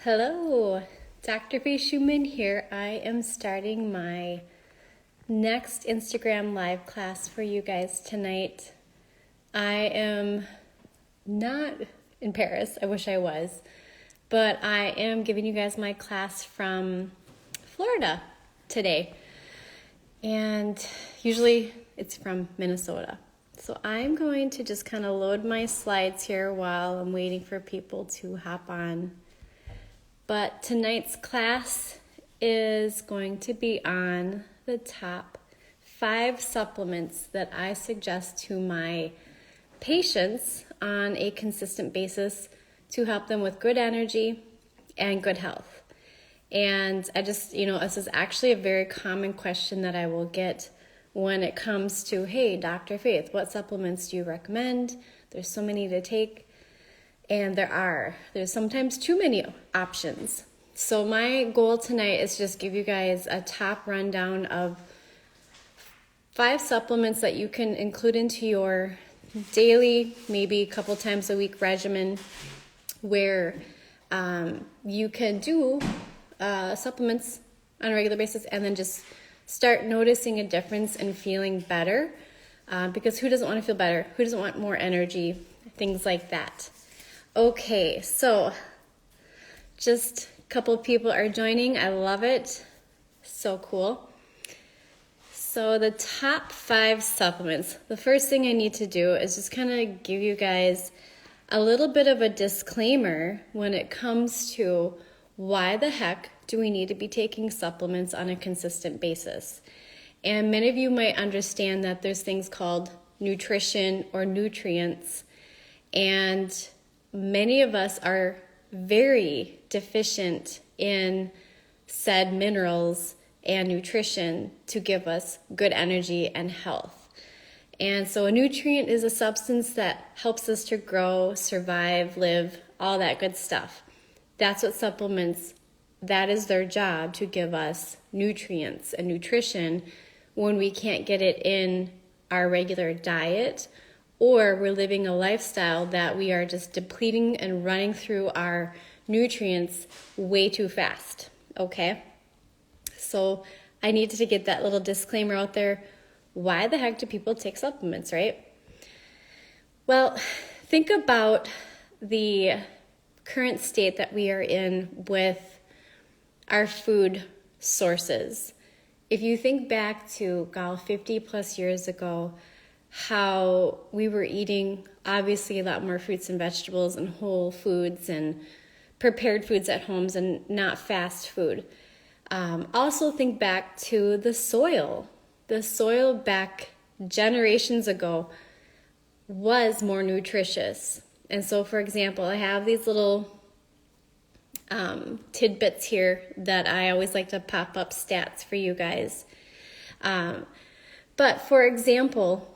Hello, Dr. V. Schumann here. I am starting my next Instagram live class for you guys tonight. I am not in Paris, I wish I was, but I am giving you guys my class from Florida today. And usually it's from Minnesota. So I'm going to just kind of load my slides here while I'm waiting for people to hop on. But tonight's class is going to be on the top 5 supplements that I suggest to my patients on a consistent basis to help them with good energy and good health. And I just, this is actually a very common question that I will get when it comes to, hey, Dr. Faith, what supplements do you recommend? There's so many to take. And there's sometimes too many options. So my goal tonight is just give you guys a top rundown of 5 supplements that you can include into your daily, maybe a couple times a week regimen where you can do supplements on a regular basis and then just start noticing a difference and feeling better. Because who doesn't want to feel better? Who doesn't want more energy? Things like that. Okay, so just a couple of people are joining. I love it. So cool. So the top 5 supplements. The first thing I need to do is just kind of give you guys a little bit of a disclaimer when it comes to why the heck do we need to be taking supplements on a consistent basis. And many of you might understand that there's things called nutrition or nutrients, and many of us are very deficient in said minerals and nutrition to give us good energy and health. And so a nutrient is a substance that helps us to grow, survive, live, all that good stuff. That's what supplements, that is their job, to give us nutrients and nutrition when we can't get it in our regular diet, or we're living a lifestyle that we are just depleting and running through our nutrients way too fast, okay? So I needed to get that little disclaimer out there. Why the heck do people take supplements, right? Well, think about the current state that we are in with our food sources. If you think back to, 50 plus years ago, how we were eating obviously a lot more fruits and vegetables and whole foods and prepared foods at homes and not fast food. Also think back to the soil. The soil back generations ago was more nutritious. And so, for example, I have these little tidbits here that I always like to pop up stats for you guys. But for example,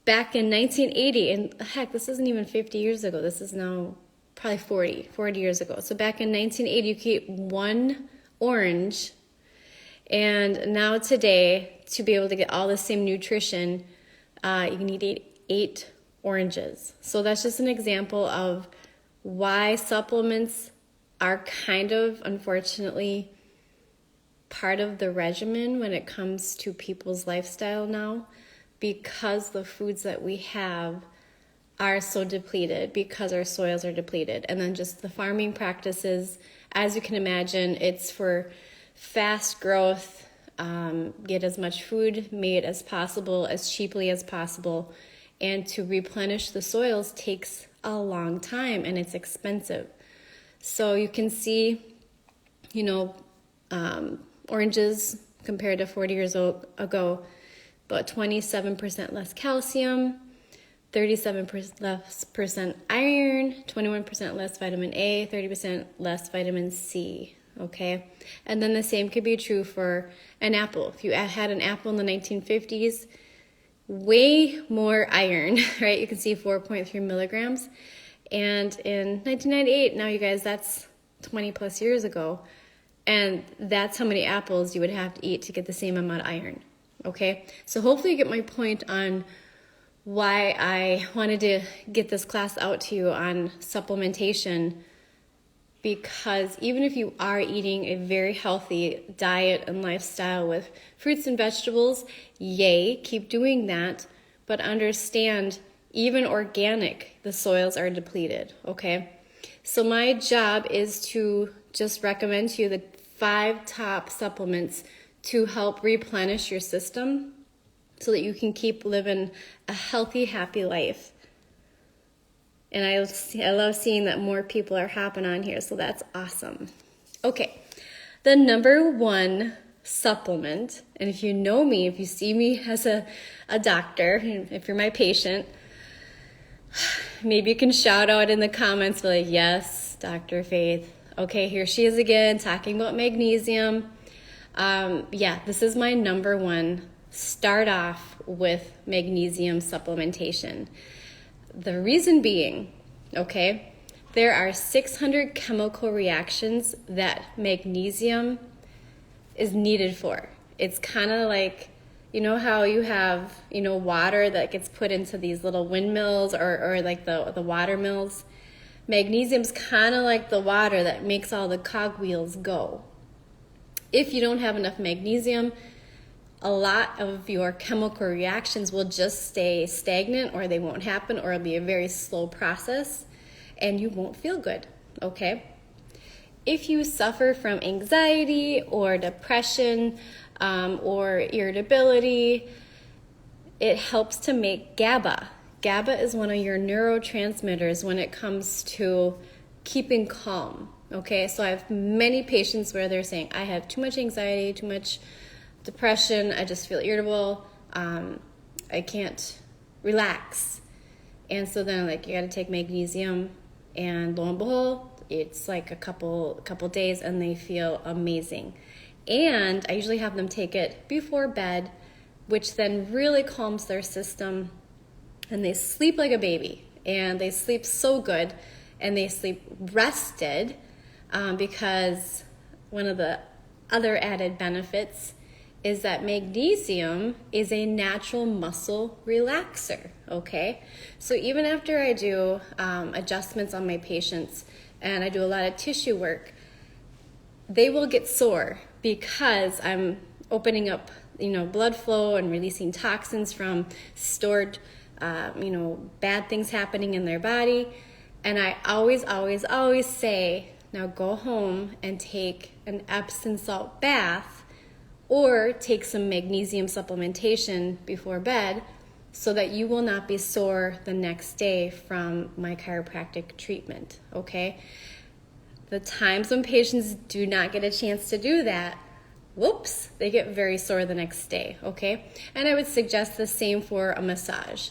back in 1980, and heck, this isn't even 50 years ago. This is now probably 40 years ago. So back in 1980, you could eat 1 orange. And now today, to be able to get all the same nutrition, you can eat 8 oranges. So that's just an example of why supplements are kind of, unfortunately, part of the regimen when it comes to people's lifestyle now, because the foods that we have are so depleted, because our soils are depleted. And then just the farming practices, as you can imagine, it's for fast growth, get as much food made as possible, as cheaply as possible, and to replenish the soils takes a long time and it's expensive. So you can see, oranges compared to 40 years ago, about 27% less calcium, 37% less iron, 21% less vitamin A, 30% less vitamin C, okay? And then the same could be true for an apple. If you had an apple in the 1950s, way more iron, right? You can see 4.3 milligrams. And in 1998, now you guys, that's 20 plus years ago, and that's how many apples you would have to eat to get the same amount of iron, okay? So hopefully you get my point on why I wanted to get this class out to you on supplementation because even if you are eating a very healthy diet and lifestyle with fruits and vegetables, yay, keep doing that. But understand, even organic, the soils are depleted, okay? So my job is to just recommend to you the 5 top supplements to help replenish your system so that you can keep living a healthy, happy life. And I love seeing that more people are hopping on here, so that's awesome. Okay, the number 1 supplement, and if you know me, if you see me as a doctor, if you're my patient, maybe you can shout out in the comments, be like, yes, Dr. Faith. Okay, here she is again, talking about magnesium. Yeah, this is my number 1. Start off with magnesium supplementation. The reason being, okay, there are 600 chemical reactions that magnesium is needed for. It's kind of like, you know how you have, water that gets put into these little windmills or like the water mills? Magnesium's kind of like the water that makes all the cogwheels go. If you don't have enough magnesium, a lot of your chemical reactions will just stay stagnant, or they won't happen, or it'll be a very slow process and you won't feel good, okay? If you suffer from anxiety or depression or irritability, it helps to make GABA. GABA is one of your neurotransmitters when it comes to keeping calm, okay? So I have many patients where they're saying, I have too much anxiety, too much depression, I just feel irritable, I can't relax. And so then I'm like, you gotta take magnesium, and lo and behold, it's like a couple days and they feel amazing. And I usually have them take it before bed, which then really calms their system, and they sleep like a baby, and they sleep so good, and they sleep rested, because one of the other added benefits is that magnesium is a natural muscle relaxer, okay? So even after I do adjustments on my patients and I do a lot of tissue work, they will get sore because I'm opening up, blood flow and releasing toxins from stored, bad things happening in their body. And I always say, now go home and take an Epsom salt bath, or take some magnesium supplementation before bed so that you will not be sore the next day from my chiropractic treatment, okay? The times when patients do not get a chance to do that, whoops, they get very sore the next day, okay? And I would suggest the same for a massage,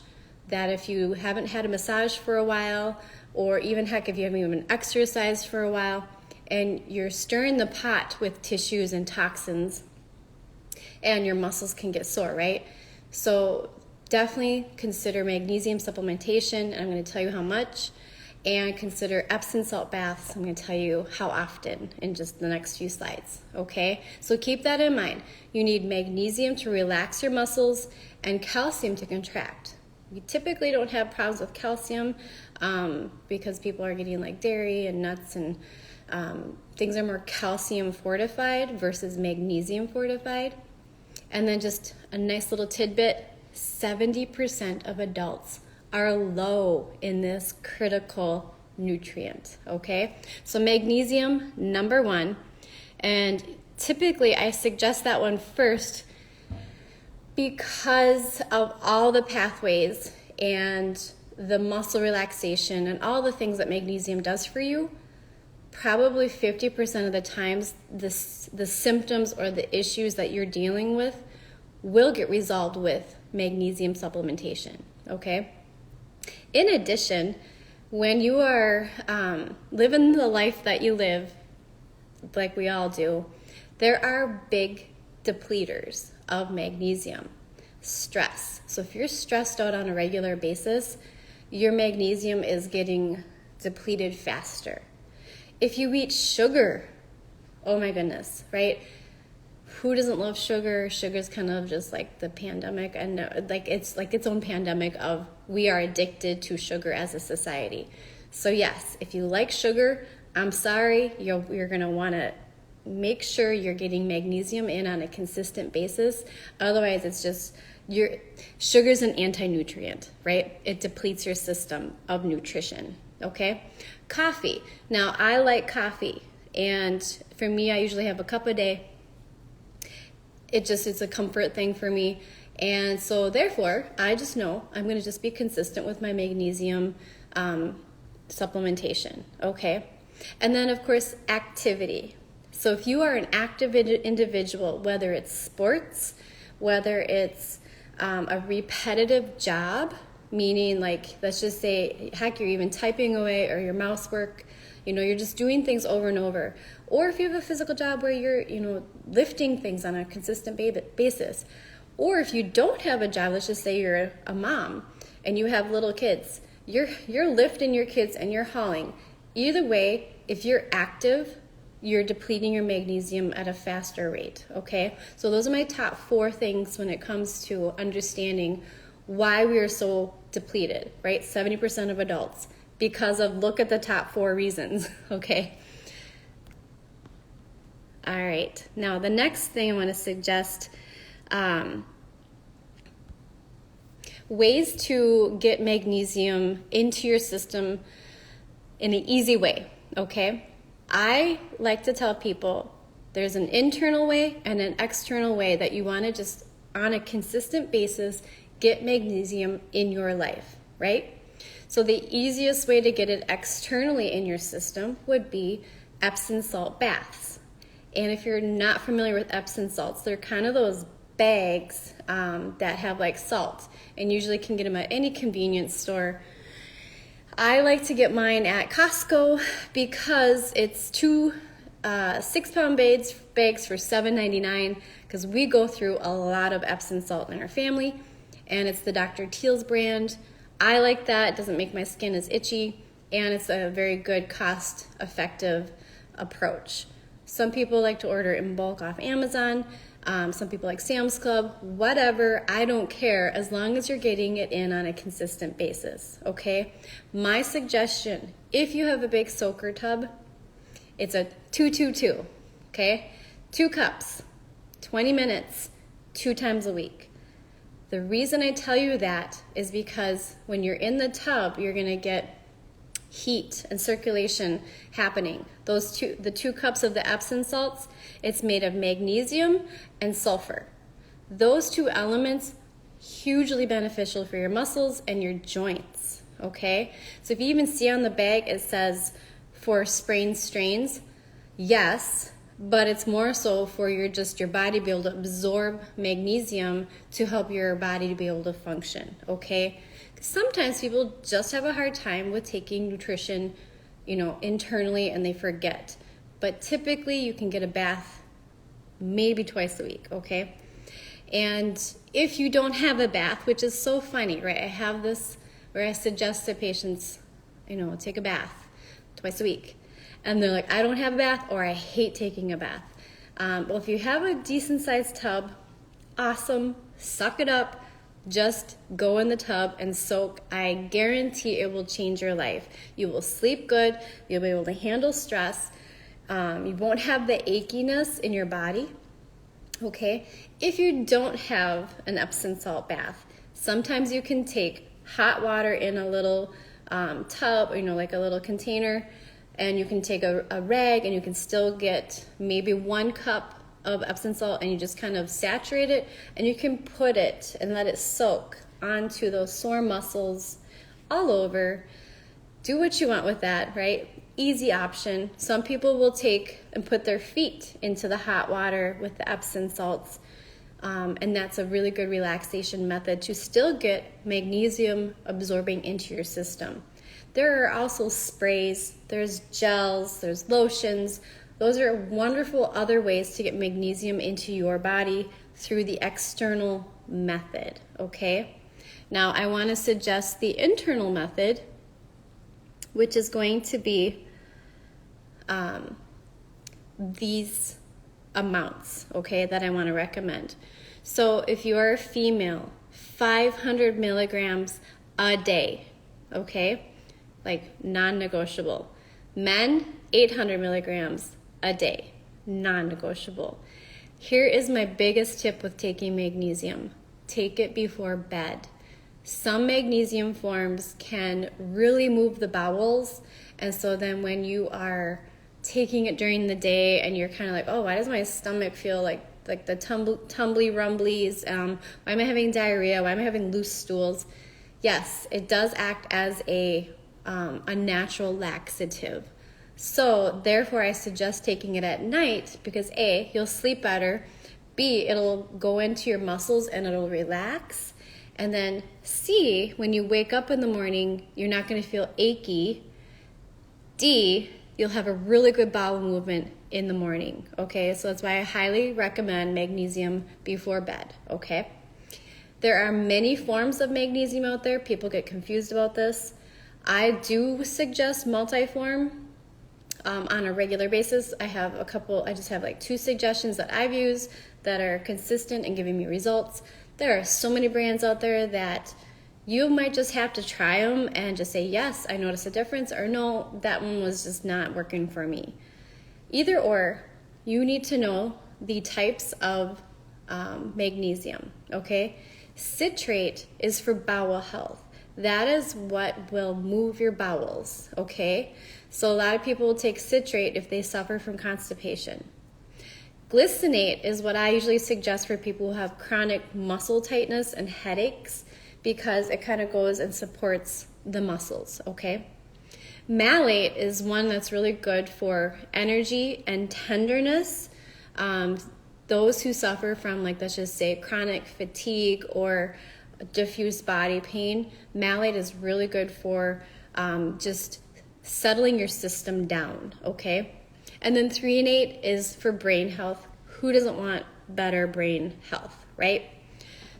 that if you haven't had a massage for a while, or even heck, if you haven't even exercised for a while, and you're stirring the pot with tissues and toxins, and your muscles can get sore, right? So definitely consider magnesium supplementation. I'm going to tell you how much. And consider Epsom salt baths. I'm going to tell you how often in just the next few slides, okay? So keep that in mind. You need magnesium to relax your muscles and calcium to contract. We typically don't have problems with calcium because people are getting like dairy and nuts, and things are more calcium fortified versus magnesium fortified. And then just a nice little tidbit, 70% of adults are low in this critical nutrient, okay? So magnesium, number 1. And typically I suggest that one first because of all the pathways and the muscle relaxation and all the things that magnesium does for you. Probably 50% of the times, the symptoms or the issues that you're dealing with will get resolved with magnesium supplementation, okay? In addition, when you are living the life that you live, like we all do, there are big depleters of magnesium. Stress. So if you're stressed out on a regular basis, your magnesium is getting depleted faster. If you eat sugar, oh my goodness, right? Who doesn't love sugar? Sugar's kind of just like the pandemic, and like it's like its own pandemic of we are addicted to sugar as a society. So yes, if you like sugar, I'm sorry, you're going to want to make sure you're getting magnesium in on a consistent basis. Otherwise, it's just sugar's an anti-nutrient, right? It depletes your system of nutrition, okay? Coffee. Now, I like coffee, and for me, I usually have a cup a day. It's a comfort thing for me. And so therefore, I just know I'm going to just be consistent with my magnesium supplementation, okay? And then, of course, activity. So if you are an active individual, whether it's sports, whether it's a repetitive job, meaning like, let's just say, heck, you're even typing away or your mouse work, you're just doing things over and over. Or if you have a physical job where you're, lifting things on a consistent basis. Or if you don't have a job, let's just say you're a mom and you have little kids, you're lifting your kids and you're hauling. Either way, if you're active, you're depleting your magnesium at a faster rate, okay? So those are my top 4 things when it comes to understanding why we are so depleted, right? 70% of adults, because of, look at the top 4 reasons, okay? All right, now the next thing I want to suggest, ways to get magnesium into your system in an easy way, okay? I like to tell people there's an internal way and an external way that you want to just on a consistent basis get magnesium in your life, right? So the easiest way to get it externally in your system would be Epsom salt baths. And if you're not familiar with Epsom salts, they're kind of those bags that have like salt, and usually can get them at any convenience store. I like to get mine at Costco because it's 2 6-pound bags for $7.99, because we go through a lot of Epsom salt in our family, and it's the Dr. Teal's brand. I like that. It doesn't make my skin as itchy, and it's a very good cost-effective approach. Some people like to order in bulk off Amazon. Some people like Sam's Club, whatever, I don't care, as long as you're getting it in on a consistent basis, okay? My suggestion, if you have a big soaker tub, it's a 2-2-2, okay? 2 cups, 20 minutes, 2 times a week. The reason I tell you that is because when you're in the tub, you're gonna get heat and circulation happening. The 2 cups of the Epsom salts, it's made of magnesium and sulfur. Those 2 elements, hugely beneficial for your muscles and your joints, okay? So if you even see on the bag, it says for sprained strains, yes, but it's more so for your body to be able to absorb magnesium to help your body to be able to function, okay? Sometimes people just have a hard time with taking nutrition, internally, and they forget. But typically you can get a bath maybe twice a week, okay? And if you don't have a bath, which is so funny, right? I have this where I suggest to patients, take a bath twice a week. And they're like, I don't have a bath, or I hate taking a bath. Well, if you have a decent sized tub, awesome, suck it up. Just go in the tub and soak. I guarantee it will change your life. You will sleep good. You'll be able to handle stress. You won't have the achiness in your body, okay? If you don't have an Epsom salt bath, sometimes you can take hot water in a little tub, like a little container, and you can take a rag, and you can still get maybe 1 cup of Epsom salt, and you just kind of saturate it, and you can put it and let it soak onto those sore muscles all over. Do what you want with that, right? Easy option. Some people will take and put their feet into the hot water with the Epsom salts, and that's a really good relaxation method to still get magnesium absorbing into your system. There are also sprays, there's gels, there's lotions. Those are wonderful other ways to get magnesium into your body through the external method, okay? Now, I want to suggest the internal method, which is going to be these amounts, okay, that I want to recommend. So if you are a female, 500 milligrams a day, okay? Like non-negotiable. Men, 800 milligrams a day, non-negotiable. Here is my biggest tip with taking magnesium. Take it before bed. Some magnesium forms can really move the bowels, and so then when you are taking it during the day and you're kind of like, oh, why does my stomach feel like the tumbly rumblies? Why am I having diarrhea? Why am I having loose stools? Yes, it does act as a natural laxative. So therefore, I suggest taking it at night because A, you'll sleep better. B, it'll go into your muscles and it'll relax. And then C, when you wake up in the morning, you're not going to feel achy. D, you'll have a really good bowel movement in the morning, okay? So that's why I highly recommend magnesium before bed, okay? There are many forms of magnesium out there. People get confused about this. I do suggest multi-form on a regular basis. I just have like 2 suggestions that I've used that are consistent and giving me results. There are so many brands out there that you might just have to try them and just say, yes, I noticed a difference, or no, that one was just not working for me. Either or, you need to know the types of magnesium, okay? Citrate is for bowel health. That is what will move your bowels, okay? So a lot of people will take citrate if they suffer from constipation. Glycinate is what I usually suggest for people who have chronic muscle tightness and headaches because it kind of goes and supports the muscles, okay? Malate is one that's really good for energy and tenderness. Those who suffer from, like, let's just say chronic fatigue or diffuse body pain, malate is really good for just settling your system down, okay? And then threonate is for brain health. Who doesn't want better brain health, right?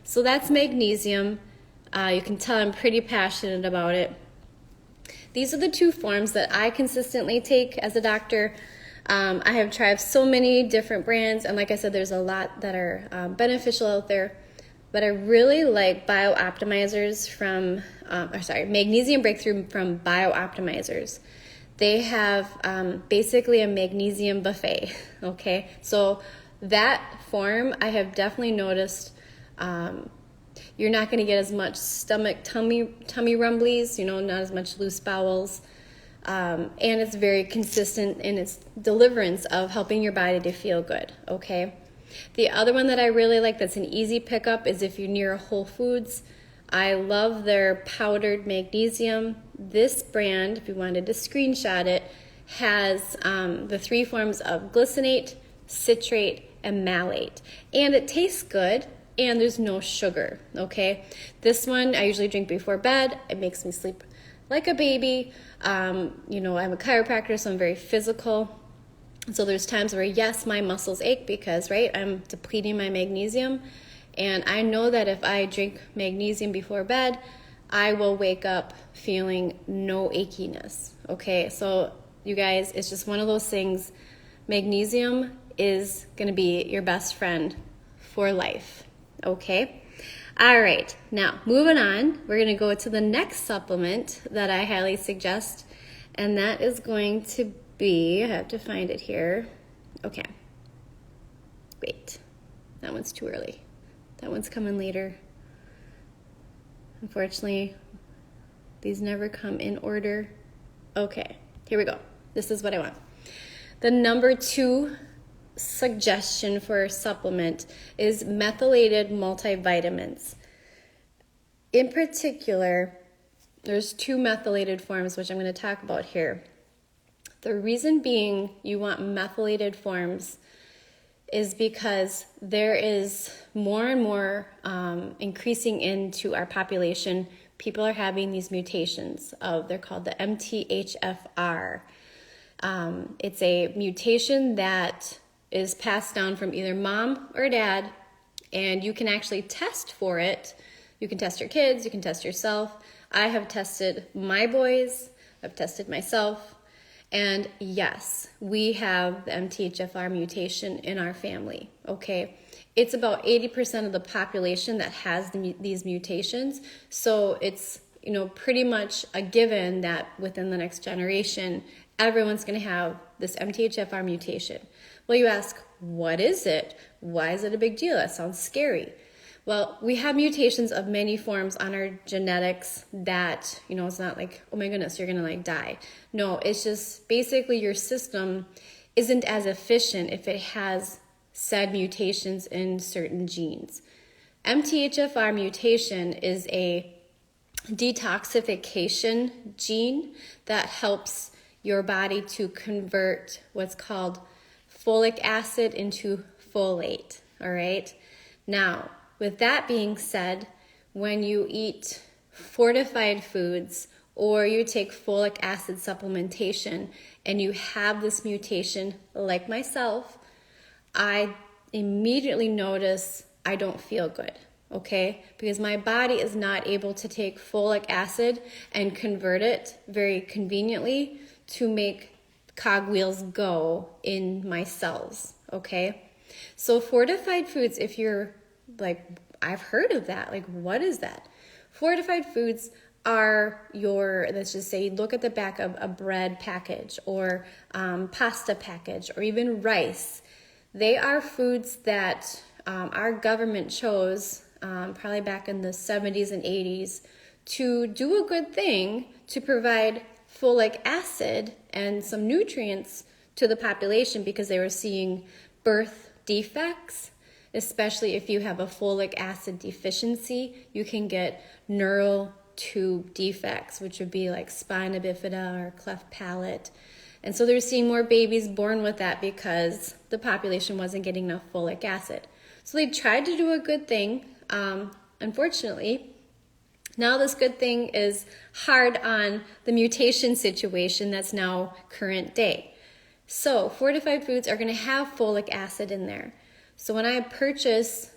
So that's magnesium. You can tell I'm pretty passionate about it. These are the 2 forms that I consistently take as a doctor. I have tried so many different brands, and like I said, there's a lot that are beneficial out there. But I really like Magnesium Breakthrough from Biooptimizers. They have basically a magnesium buffet, okay? So that form, I have definitely noticed you're not going to get as much tummy rumblies, not as much loose bowels. And it's very consistent in its deliverance of helping your body to feel good, okay? The other one that I really like that's an easy pickup is if you're near Whole Foods. I love their powdered magnesium. This brand, if you wanted to screenshot it, has the 3 forms of glycinate, citrate, and malate. And it tastes good, and there's no sugar, okay? This one I usually drink before bed. It makes me sleep like a baby. I'm a chiropractor, so I'm very physical. So there's times where, yes, my muscles ache because, right, I'm depleting my magnesium. And I know that if I drink magnesium before bed, I will wake up feeling no achiness, okay? So you guys, it's just one of those things. Magnesium is going to be your best friend for life, okay? All right, now moving on, we're going to go to the next supplement that I highly suggest, and that is going to be, I have to find it here. Okay. Wait, that one's too early. That one's coming later. Unfortunately, these never come in order. Okay, here we go. This is what I want. The number 2 suggestion for a supplement is methylated multivitamins. In particular, there's 2 methylated forms, which I'm going to talk about here. The reason being you want methylated forms is because there is more and more increasing into our population. People are having these mutations they're called the MTHFR. It's a mutation that is passed down from either mom or dad, and you can actually test for it. You can test your kids, you can test yourself. I have tested my boys, I've tested myself, and yes, we have the MTHFR mutation in our family, okay? It's about 80% of the population that has these mutations, so it's pretty much a given that within the next generation, everyone's going to have this MTHFR mutation. Well, you ask, what is it? Why is it a big deal? That sounds scary. Well, we have mutations of many forms on our genetics that, it's not like, oh my goodness, you're going to like die. No, it's just basically your system isn't as efficient if it has said mutations in certain genes. MTHFR mutation is a detoxification gene that helps your body to convert what's called folic acid into folate, all right? Now, with that being said, when you eat fortified foods or you take folic acid supplementation and you have this mutation, like myself, I immediately notice I don't feel good, okay? Because my body is not able to take folic acid and convert it very conveniently to make cogwheels go in my cells, okay? So fortified foods, if you're like, I've heard of that, like what is that? Fortified foods are let's just say, look at the back of a bread package or pasta package or even rice. They are foods that our government chose probably back in the 70s and 80s to do a good thing to provide folic acid and some nutrients to the population because they were seeing birth defects. Especially if you have a folic acid deficiency, you can get neural tube defects, which would be like spina bifida or cleft palate. And so they're seeing more babies born with that because the population wasn't getting enough folic acid. So they tried to do a good thing. Unfortunately, now this good thing is hard on the mutation situation that's now current day. So fortified foods are going to have folic acid in there. So when I purchase,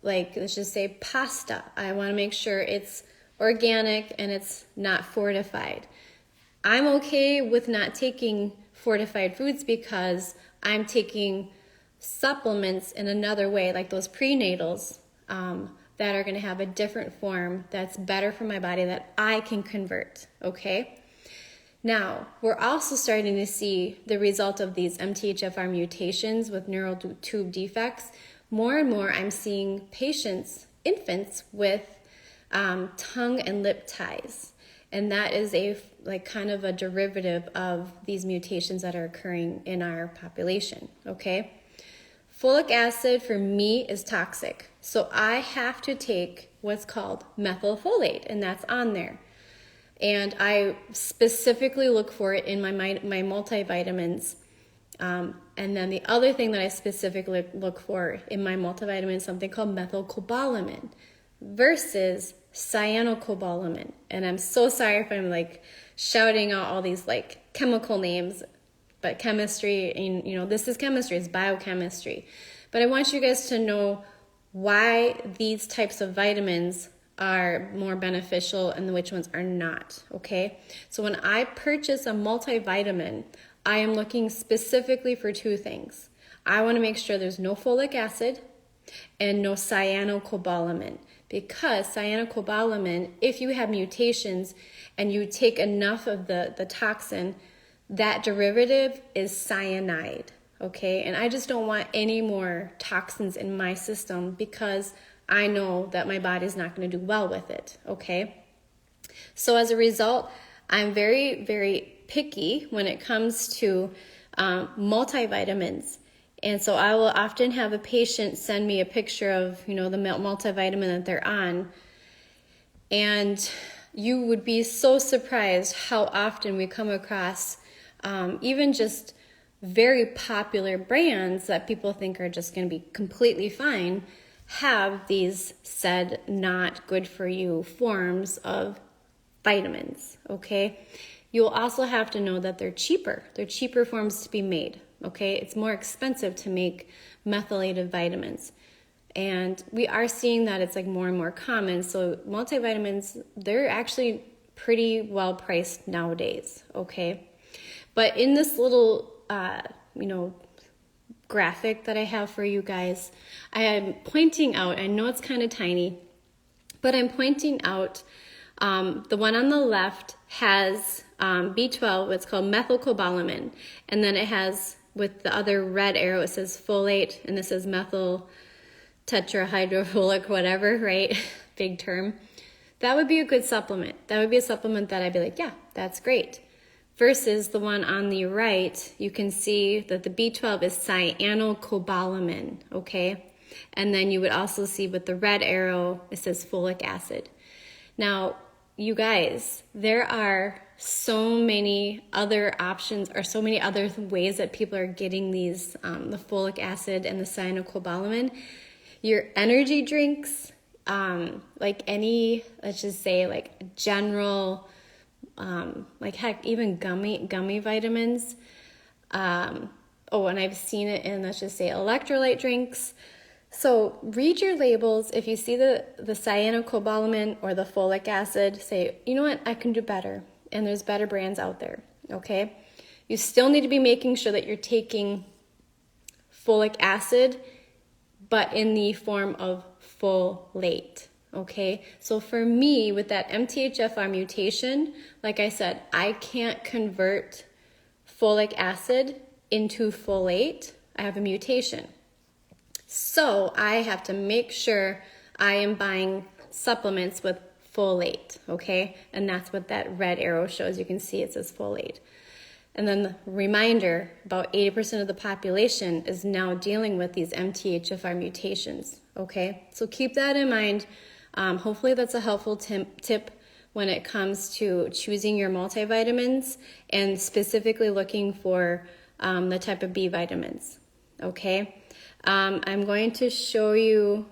let's just say pasta, I want to make sure it's organic and it's not fortified. I'm okay with not taking fortified foods because I'm taking supplements in another way, like those prenatals that are going to have a different form that's better for my body that I can convert, okay? Now, we're also starting to see the result of these MTHFR mutations with neural tube defects. More and more, I'm seeing patients, infants, with tongue and lip ties. And that is kind of a derivative of these mutations that are occurring in our population, okay? Folic acid for me is toxic. So I have to take what's called methylfolate, and that's on there. And I specifically look for it in my multivitamins. And then the other thing that I specifically look for in my multivitamin is something called methylcobalamin versus cyanocobalamin. And I'm so sorry if I'm like shouting out all these like chemical names, but chemistry, and this is chemistry, it's biochemistry. But I want you guys to know why these types of vitamins are more beneficial and which ones are not, okay? So when I purchase a multivitamin, I am looking specifically for two things. I want to make sure there's no folic acid and no cyanocobalamin, because cyanocobalamin, if you have mutations and you take enough of the toxin, that derivative is cyanide, okay? And I just don't want any more toxins in my system because I know that my body's not going to do well with it, okay? So as a result, I'm very, very picky when it comes to multivitamins. And so I will often have a patient send me a picture of, the multivitamin that they're on. And you would be so surprised how often we come across even just very popular brands that people think are just going to be completely fine have these said not good for you forms of vitamins, okay? You'll also have to know that they're cheaper. They're cheaper forms to be made, okay? It's more expensive to make methylated vitamins. And we are seeing that it's like more and more common. So multivitamins, they're actually pretty well priced nowadays, okay? But in this little, graphic that I have for you guys, I am pointing out, I know it's kind of tiny, but I'm pointing out the one on the left has B12, what's called methylcobalamin. And then it has, with the other red arrow, it says folate, and this is methyl tetrahydrofolic, whatever, right? Big term. That would be a good supplement. That would be a supplement that I'd be like, yeah, that's great. Versus the one on the right, you can see that the B12 is cyanocobalamin, okay? And then you would also see with the red arrow, it says folic acid. Now, you guys, there are so many other options or so many other ways that people are getting these, the folic acid and the cyanocobalamin. Your energy drinks, like any, let's just say like general, like heck, even gummy vitamins. And I've seen it in, let's just say, electrolyte drinks. So read your labels. If you see the cyanocobalamin or the folic acid, say, you know what, I can do better. And there's better brands out there, okay? You still need to be making sure that you're taking folic acid, but in the form of folate, okay? So for me, with that MTHFR mutation, like I said, I can't convert folic acid into folate. I have a mutation. So I have to make sure I am buying supplements with folate, okay? And that's what that red arrow shows. You can see it says folate. And then the reminder, about 80% of the population is now dealing with these MTHFR mutations, okay? So keep that in mind. Hopefully that's a helpful tip when it comes to choosing your multivitamins and specifically looking for the type of B vitamins, okay? I'm going to show you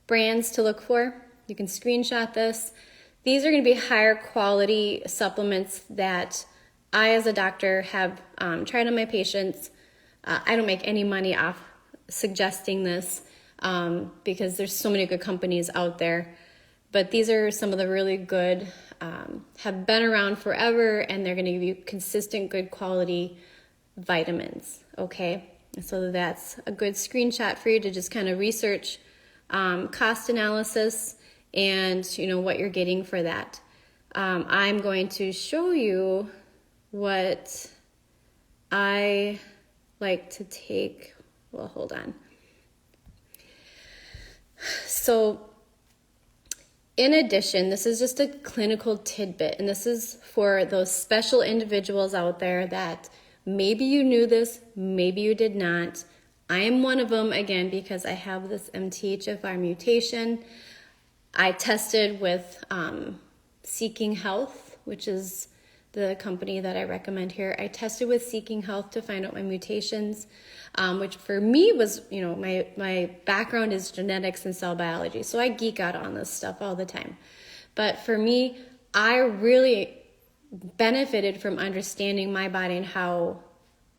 brands to look for. You can screenshot this. These are going to be higher quality supplements that I, as a doctor, have tried on my patients. I don't make any money off suggesting this because there's so many good companies out there. But these are some of the really good, have been around forever, and they're going to give you consistent, good quality vitamins, okay? So that's a good screenshot for you to just kind of research cost analysis and, you know, what you're getting for that. I'm going to show you what I like to take. Well, hold on. So in addition, this is just a clinical tidbit, and this is for those special individuals out there that maybe you knew this, maybe you did not. I am one of them, again, because I have this MTHFR mutation. I tested with Seeking Health, which is the company that I recommend here. I tested with Seeking Health to find out my mutations, which for me was, you know, my background is genetics and cell biology, so I geek out on this stuff all the time. But for me, I really benefited from understanding my body and how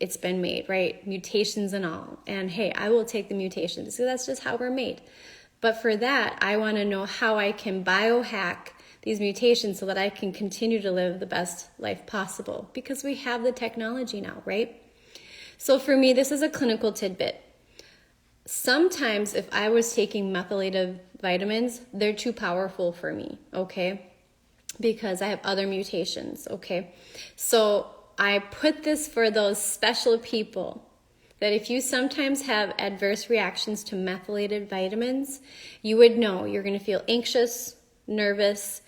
it's been made, right? Mutations and all. And hey, I will take the mutations because that's just how we're made. But for that, I want to know how I can biohack these mutations so that I can continue to live the best life possible, because we have the technology now, right? So for me, this is a clinical tidbit. Sometimes if I was taking methylated vitamins, they're too powerful for me, okay? Because I have other mutations, okay? So I put this for those special people that if you sometimes have adverse reactions to methylated vitamins, you would know you're going to feel anxious, nervous,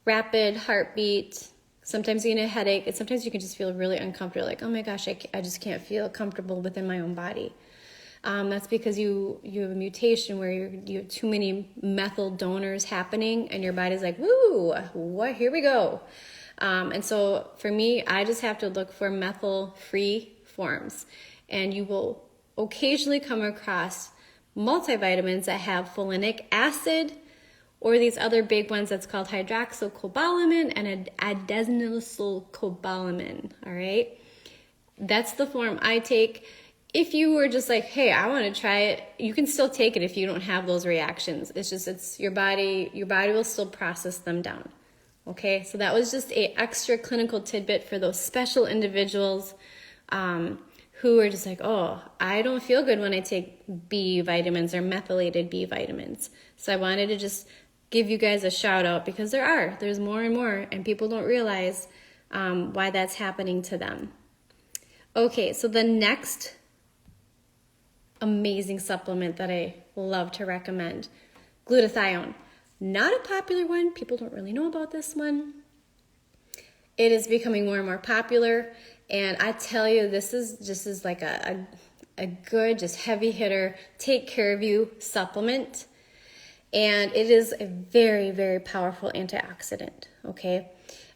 rapid heartbeat. Sometimes you get a headache, and sometimes you can just feel really uncomfortable, like, oh my gosh, I just can't feel comfortable within my own body. That's because you have a mutation where you have too many methyl donors happening, and your body's like, woo, what? Here we go. And so for me, I just have to look for methyl-free forms, and you will occasionally come across multivitamins that have folinic acid, or these other big ones that's called hydroxycobalamin and adenosylcobalamin, all right? That's the form I take. If you were just like, hey, I want to try it, you can still take it if you don't have those reactions. It's your body will still process them down, okay? So that was just a extra clinical tidbit for those special individuals who are just like, oh, I don't feel good when I take B vitamins or methylated B vitamins. So I wanted to just give you guys a shout out because there's more and more, and people don't realize why that's happening to them. Okay, so the next amazing supplement that I love to recommend, glutathione. Not a popular one. People don't really know about this one. It is becoming more and more popular, and I tell you, this is like a good, just heavy hitter, take care of you supplement. And it is a very, very powerful antioxidant, okay?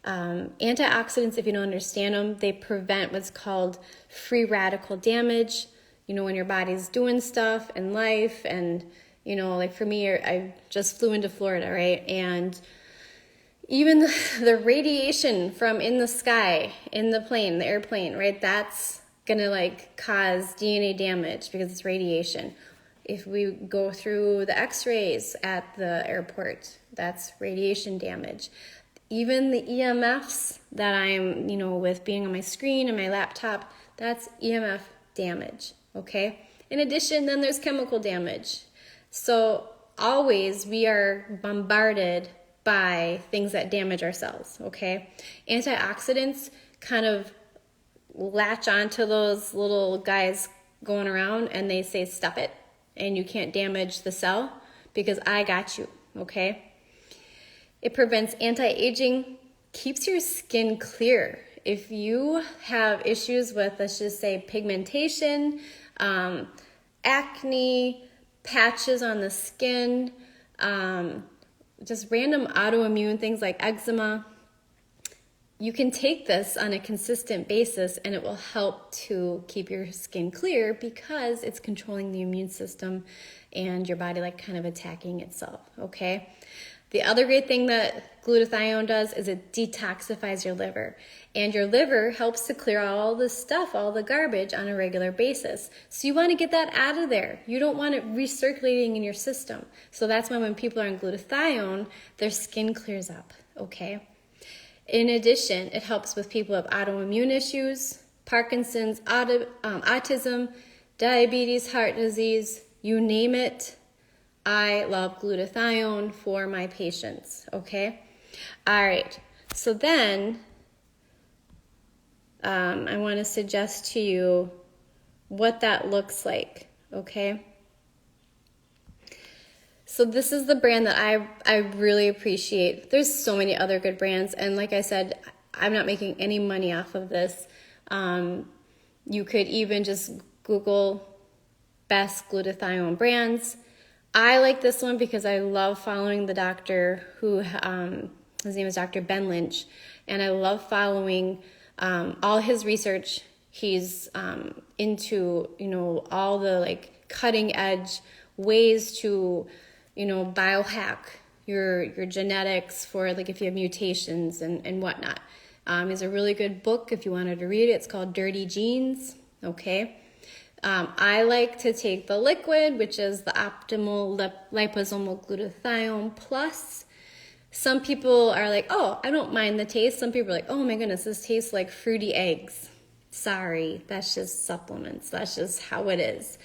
Antioxidants, if you don't understand them, they prevent what's called free radical damage. You know, when your body's doing stuff in life, and, you know, like for me, I just flew into Florida, right? And even the radiation from in the sky, in the plane, the airplane, right? That's gonna like cause DNA damage because it's radiation. If we go through the x-rays at the airport, that's radiation damage. Even the EMFs that I'm, you know, with being on my screen and my laptop, that's EMF damage, okay? In addition, then there's chemical damage. So always we are bombarded by things that damage our cells, okay? Antioxidants kind of latch onto those little guys going around and they say, stop it, and you can't damage the cell because I got you, okay? It prevents anti-aging, keeps your skin clear. If you have issues with, let's just say, pigmentation, acne, patches on the skin, just random autoimmune things like eczema, you can take this on a consistent basis and it will help to keep your skin clear because it's controlling the immune system and your body like kind of attacking itself, okay? The other great thing that glutathione does is it detoxifies your liver. And your liver helps to clear all the stuff, all the garbage on a regular basis. So you want to get that out of there. You don't want it recirculating in your system. So that's why when people are on glutathione, their skin clears up, okay? In addition, it helps with people who have autoimmune issues, Parkinson's, autism, diabetes, heart disease, you name it. I love glutathione for my patients, okay? All right, so then I want to suggest to you what that looks like, okay? So this is the brand that I really appreciate. There's so many other good brands, and like I said, I'm not making any money off of this. You could even just Google best glutathione brands. I like this one because I love following the doctor who, his name is Dr. Ben Lynch, and I love following all his research. He's into, you know, all the like cutting edge ways to, you know, biohack your genetics for like if you have mutations and whatnot. It's a really good book if you wanted to read it. It's called Dirty Genes, okay? I like to take the liquid, which is the optimal liposomal glutathione plus. Some people are like, oh, I don't mind the taste. Some people are like, oh my goodness, this tastes like fruity eggs. Sorry, that's just supplements. That's just how it is.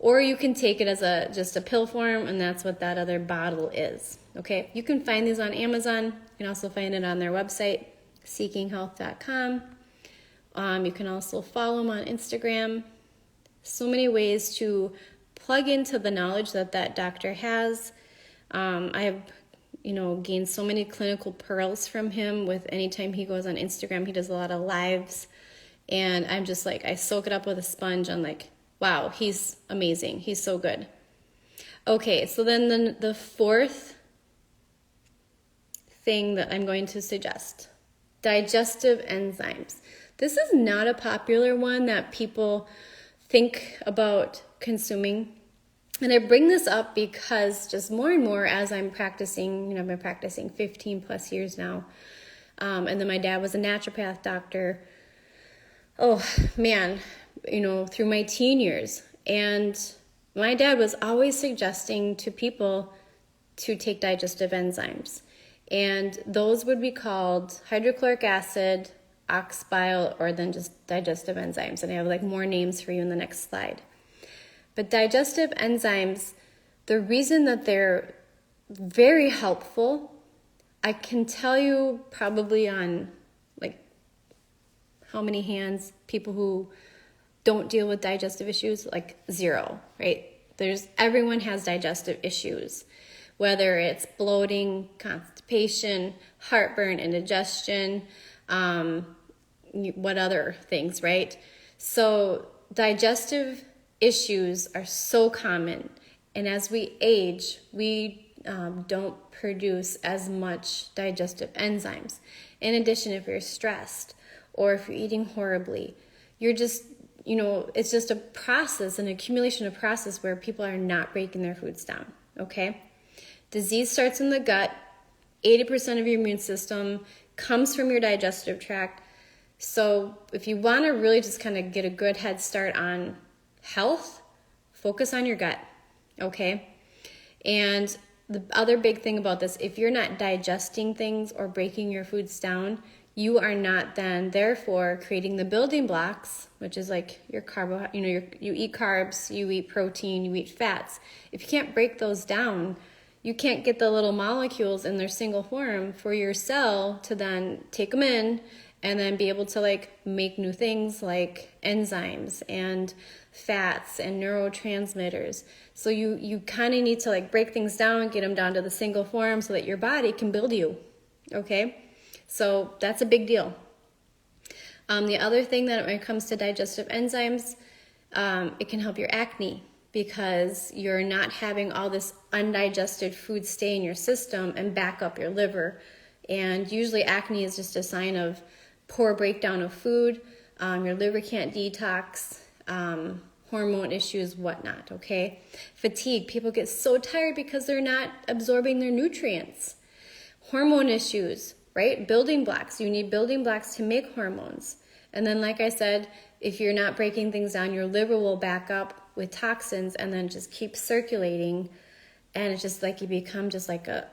Or you can take it as just a pill form, and that's what that other bottle is. Okay, you can find these on Amazon. You can also find it on their website, seekinghealth.com. You can also follow them on Instagram. So many ways to plug into the knowledge that doctor has. I have, you know, gained so many clinical pearls from him with anytime he goes on Instagram. He does a lot of lives, and I'm just like, I soak it up with a sponge. I'm like, wow, he's amazing. He's so good. Okay, so then the fourth thing that I'm going to suggest, digestive enzymes. This is not a popular one that people think about consuming. And I bring this up because just more and more as I'm practicing, you know, I've been practicing 15 plus years now. And then my dad was a naturopath doctor. Oh man, you know, through my teen years. And my dad was always suggesting to people to take digestive enzymes. And those would be called hydrochloric acid, ox bile, or then just digestive enzymes. And I have like more names for you in the next slide. But digestive enzymes, the reason that they're very helpful. I can tell you probably on like how many hands people who don't deal with digestive issues, like zero, right? Everyone has digestive issues, whether it's bloating, constipation, heartburn, indigestion, what other things, right? So digestive issues are so common. And as we age, we don't produce as much digestive enzymes. In addition, if you're stressed or if you're eating horribly, you're just, it's just a process, an accumulation of process where people are not breaking their foods down, okay? Disease starts in the gut. 80% of your immune system comes from your digestive tract. So if you want to really just kind of get a good head start on health, focus on your gut, okay? And the other big thing about this, if you're not digesting things or breaking your foods down, you are not then therefore creating the building blocks, which is like your you eat carbs, you eat protein, you eat fats. If you can't break those down, you can't get the little molecules in their single form for your cell to then take them in and then be able to like make new things like enzymes and fats and neurotransmitters. So you kind of need to like break things down, get them down to the single form so that your body can build you, okay? So that's a big deal. The other thing that when it comes to digestive enzymes, it can help your acne because you're not having all this undigested food stay in your system and back up your liver. And usually acne is just a sign of poor breakdown of food. Your liver can't detox, hormone issues, whatnot, okay? Fatigue. People get so tired because they're not absorbing their nutrients. Hormone issues, right? Building blocks. You need building blocks to make hormones. And then, like I said, if you're not breaking things down, your liver will back up with toxins and then just keep circulating. And it's just like you become just like a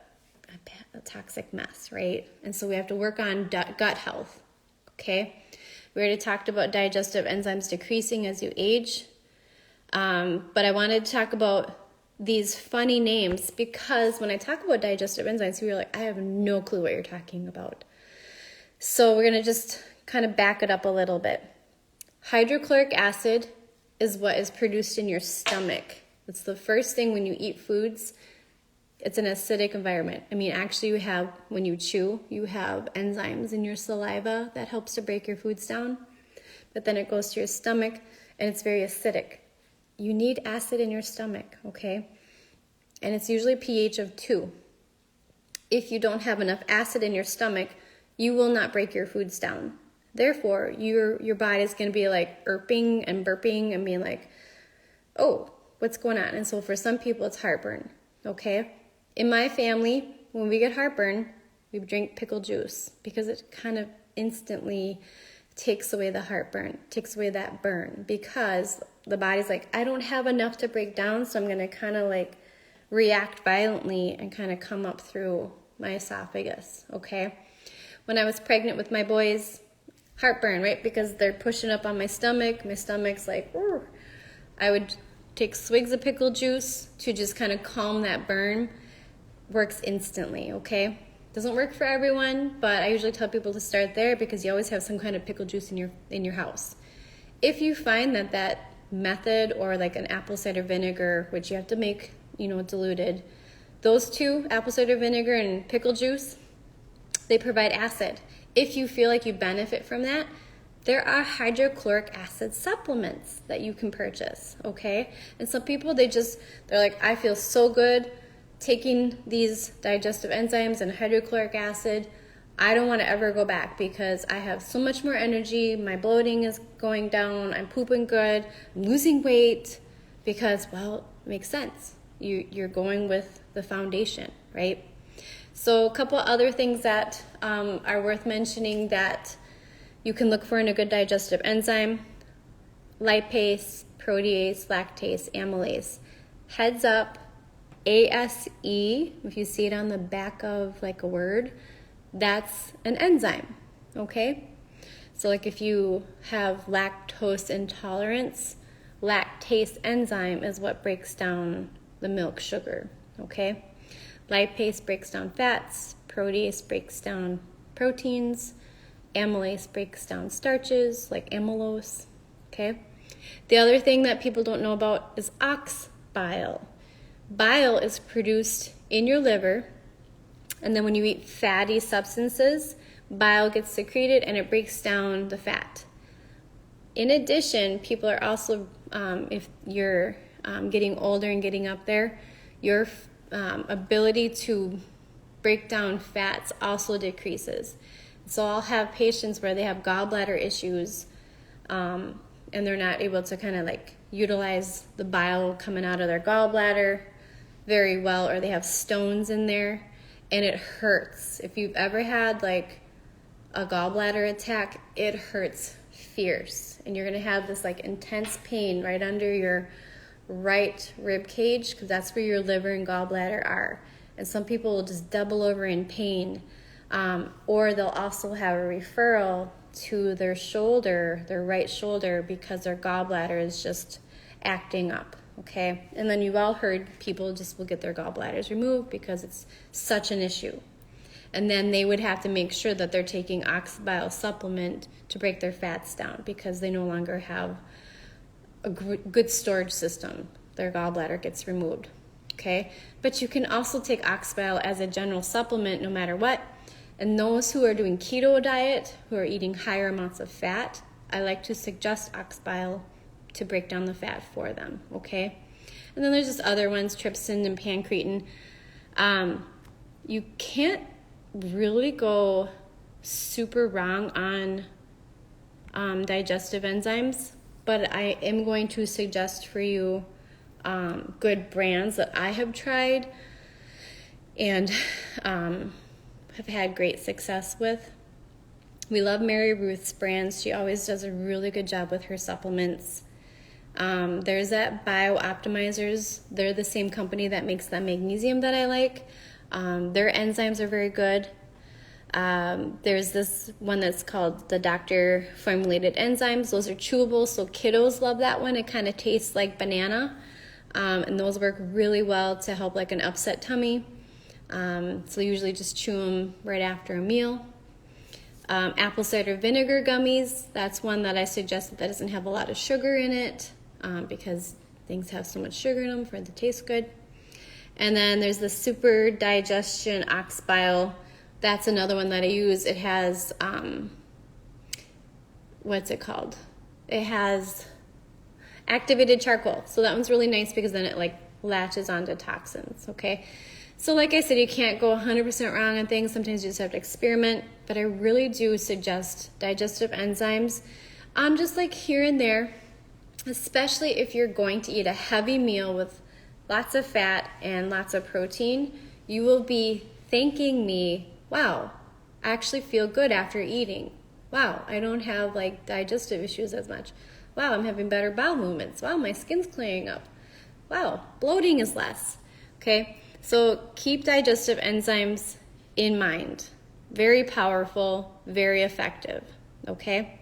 toxic mess, right? And so we have to work on gut health, okay? We already talked about digestive enzymes decreasing as you age. But I wanted to talk about these funny names because when I talk about digestive enzymes, you're like, I have no clue what you're talking about. So we're going to just kind of back it up a little bit. Hydrochloric acid is what is produced in your stomach. It's the first thing when you eat foods. It's an acidic environment. I mean, actually when you chew, you have enzymes in your saliva that helps to break your foods down. But then it goes to your stomach and it's very acidic. You need acid in your stomach, okay? And it's usually pH of 2. If you don't have enough acid in your stomach, you will not break your foods down. Therefore, your body is going to be like irping and burping and being like, oh, what's going on? And so for some people, it's heartburn, okay? In my family, when we get heartburn, we drink pickle juice because it kind of instantly takes away the heartburn, takes away that burn because the body's like, I don't have enough to break down, so I'm going to kind of like react violently and kind of come up through my esophagus, okay? When I was pregnant with my boys, heartburn, right? Because they're pushing up on my stomach. My stomach's like, "Urgh." I would take swigs of pickle juice to just kind of calm that burn. Works instantly, okay? Doesn't work for everyone, but I usually tell people to start there because you always have some kind of pickle juice in your house. If you find that method or like an apple cider vinegar, which you have to make, diluted, those two, apple cider vinegar and pickle juice, they provide acid. If you feel like you benefit from that, there are hydrochloric acid supplements that you can purchase, okay? And some people, they're like, I feel so good taking these digestive enzymes and hydrochloric acid. I don't want to ever go back because I have so much more energy. My bloating is going down. I'm pooping good. I'm losing weight because, well, it makes sense. You're going with the foundation, right? So a couple other things that are worth mentioning that you can look for in a good digestive enzyme: lipase, protease, lactase, amylase. Heads up, ASE, if you see it on the back of like a word, that's an enzyme, okay? So like if you have lactose intolerance, lactase enzyme is what breaks down the milk sugar, okay? Lipase breaks down fats, protease breaks down proteins, amylase breaks down starches like amylose, okay? The other thing that people don't know about is ox bile. Bile is produced in your liver, and then when you eat fatty substances, bile gets secreted and it breaks down the fat. In addition, people are also, if you're getting older and getting up there, your ability to break down fats also decreases. So I'll have patients where they have gallbladder issues, and they're not able to kind of like utilize the bile coming out of their gallbladder very well, or they have stones in there and it hurts. If you've ever had like a gallbladder attack, it hurts fierce, and you're going to have this like intense pain right under your right rib cage, because that's where your liver and gallbladder are. And some people will just double over in pain, or they'll also have a referral to their shoulder, their right shoulder, because their gallbladder is just acting up, okay? And then you've all heard people just will get their gallbladders removed because it's such an issue. And then they would have to make sure that they're taking ox bile supplement to break their fats down, because they no longer have a good storage system. Their gallbladder gets removed, okay? But you can also take ox bile as a general supplement no matter what. And those who are doing keto diet, who are eating higher amounts of fat, I like to suggest ox bile to break down the fat for them, okay? And then there's just other ones, trypsin and pancreatin. You can't really go super wrong on digestive enzymes, but I am going to suggest for you good brands that I have tried and have had great success with. We love Mary Ruth's brands. She always does a really good job with her supplements. There's that Bio-Optimizers. They're the same company that makes the magnesium that I like. Their enzymes are very good. There's this one that's called the Doctor Formulated Enzymes. Those are chewable, so kiddos love that one. It kind of tastes like banana, and those work really well to help like an upset tummy. So usually just chew them right after a meal. Apple cider vinegar gummies, that's one that I suggest that doesn't have a lot of sugar in it, because things have so much sugar in them for it to taste good. And then there's the Super Digestion Ox Bile. That's another one that I use. It has, what's it called? It has activated charcoal. So that one's really nice because then it like latches onto toxins, okay? So like I said, you can't go 100% wrong on things. Sometimes you just have to experiment. But I really do suggest digestive enzymes, just like here and there, especially if you're going to eat a heavy meal with lots of fat and lots of protein. You will be thanking me, wow, I actually feel good after eating. Wow, I don't have like digestive issues as much. Wow, I'm having better bowel movements. Wow, my skin's clearing up. Wow, bloating is less. Okay, so keep digestive enzymes in mind. Very powerful, very effective. Okay?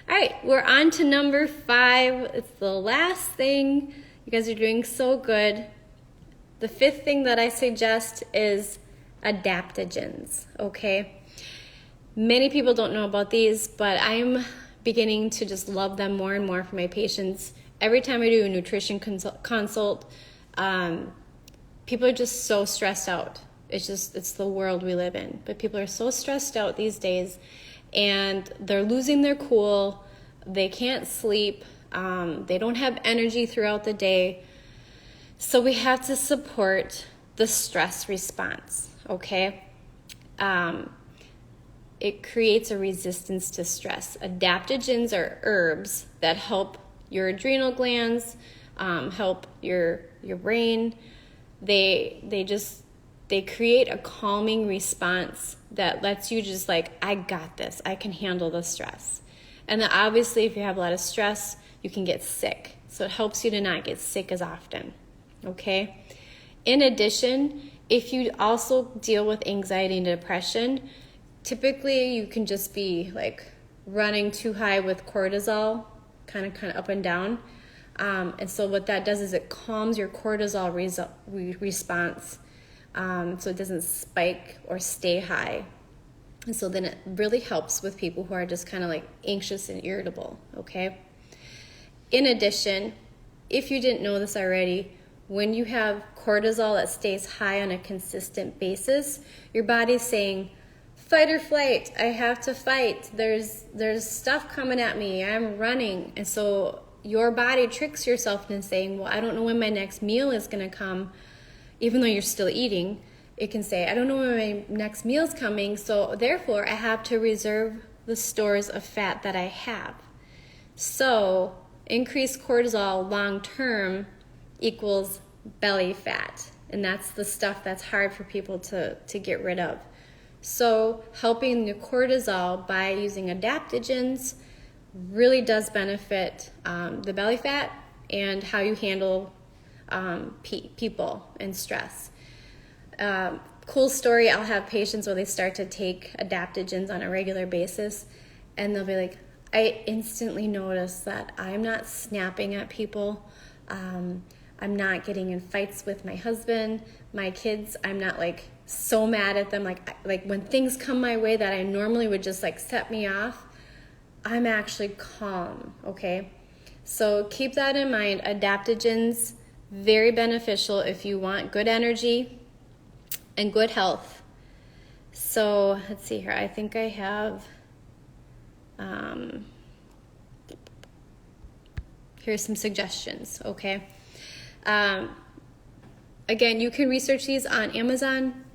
All right, we're on to number 5. It's the last thing. You guys are doing so good. The 5th thing that I suggest is adaptogens, okay? Many people don't know about these, but I'm beginning to just love them more and more for my patients. Every time I do a nutrition consult, people are just so stressed out. It's the world we live in. But people are so stressed out these days, and they're losing their cool. They can't sleep. They don't have energy throughout the day. So we have to support the stress response, okay? It creates a resistance to stress. Adaptogens are herbs that help your adrenal glands, help your brain. They create a calming response that lets you just like, I got this. I can handle the stress. And then obviously if you have a lot of stress, you can get sick. So it helps you to not get sick as often, okay? In addition, if you also deal with anxiety and depression, typically you can just be like running too high with cortisol, kind of up and down. And so what that does is it calms your cortisol response, so it doesn't spike or stay high. And so then it really helps with people who are just kind of like anxious and irritable, okay? In addition, if you didn't know this already, when you have cortisol that stays high on a consistent basis, your body's saying, fight or flight, I have to fight. There's stuff coming at me, I'm running. And so your body tricks yourself into saying, well, I don't know when my next meal is gonna come, even though you're still eating. It can say, I don't know when my next meal's coming, so therefore I have to reserve the stores of fat that I have. So increased cortisol long term equals belly fat, and that's the stuff that's hard for people to get rid of. So helping the cortisol by using adaptogens really does benefit the belly fat and how you handle people and stress. Cool story, I'll have patients where they start to take adaptogens on a regular basis, and they'll be like, I instantly notice that I'm not snapping at people, I'm not getting in fights with my husband, my kids, I'm not like so mad at them, like when things come my way that I normally would just like set me off, I'm actually calm, okay? So keep that in mind. Adaptogens, very beneficial if you want good energy and good health. So let's see here. I think I have, here's some suggestions, okay? Again, you can research these on Amazon.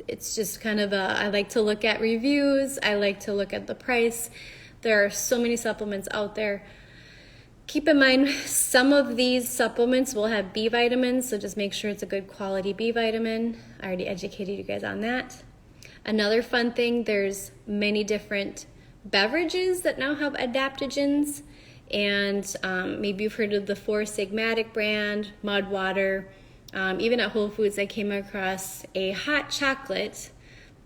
It's just kind of I like to look at reviews. I like to look at the price. There are so many supplements out there. Keep in mind, some of these supplements will have B vitamins, so just make sure it's a good quality B vitamin. I already educated you guys on that. Another fun thing, there's many different beverages that now have adaptogens, and maybe you've heard of the Four Sigmatic brand, Mud Water. Even at Whole Foods, I came across a hot chocolate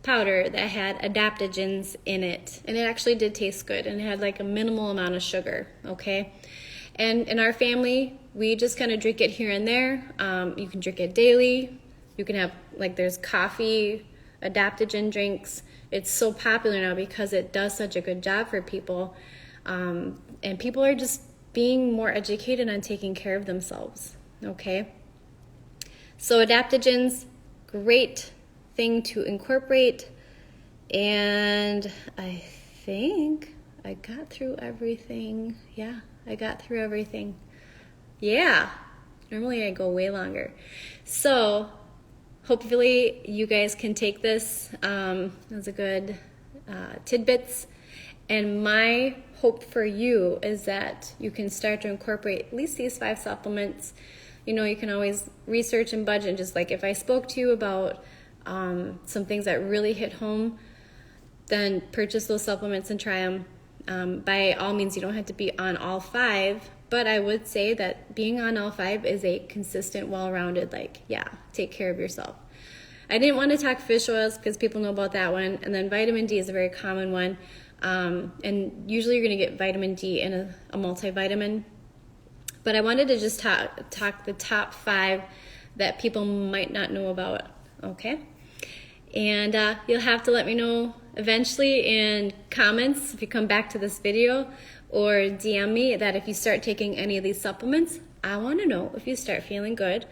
powder that had adaptogens in it, and it actually did taste good, and it had like a minimal amount of sugar, okay? And in our family, we just kind of drink it here and there. You can drink it daily. You can have, like, there's coffee, adaptogen drinks. It's so popular now because it does such a good job for people. And people are just being more educated on taking care of themselves, okay? So adaptogens, great thing to incorporate. And I think I got through everything. Yeah, I got through everything. Yeah, normally I go way longer. So hopefully you guys can take this as a good tidbits. And my hope for you is that you can start to incorporate at least these 5 supplements. You know, you can always research and budget. Just like if I spoke to you about some things that really hit home, then purchase those supplements and try them. By all means, you don't have to be on all 5, but I would say that being on all 5 is a consistent, well-rounded, take care of yourself. I didn't want to talk fish oils because people know about that one, and then vitamin D is a very common one, and usually you're going to get vitamin D in a multivitamin, but I wanted to just talk the top 5 that people might not know about, okay? And you'll have to let me know eventually in comments if you come back to this video, or DM me that if you start taking any of these supplements. I want to know if you start feeling good,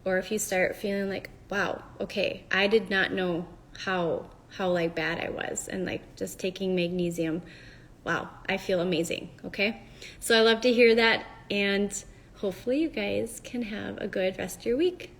or if you start feeling like, wow, okay, I did not know how like bad I was, and like just taking magnesium, wow, I feel amazing, okay? So I love to hear that, and hopefully you guys can have a good rest of your week.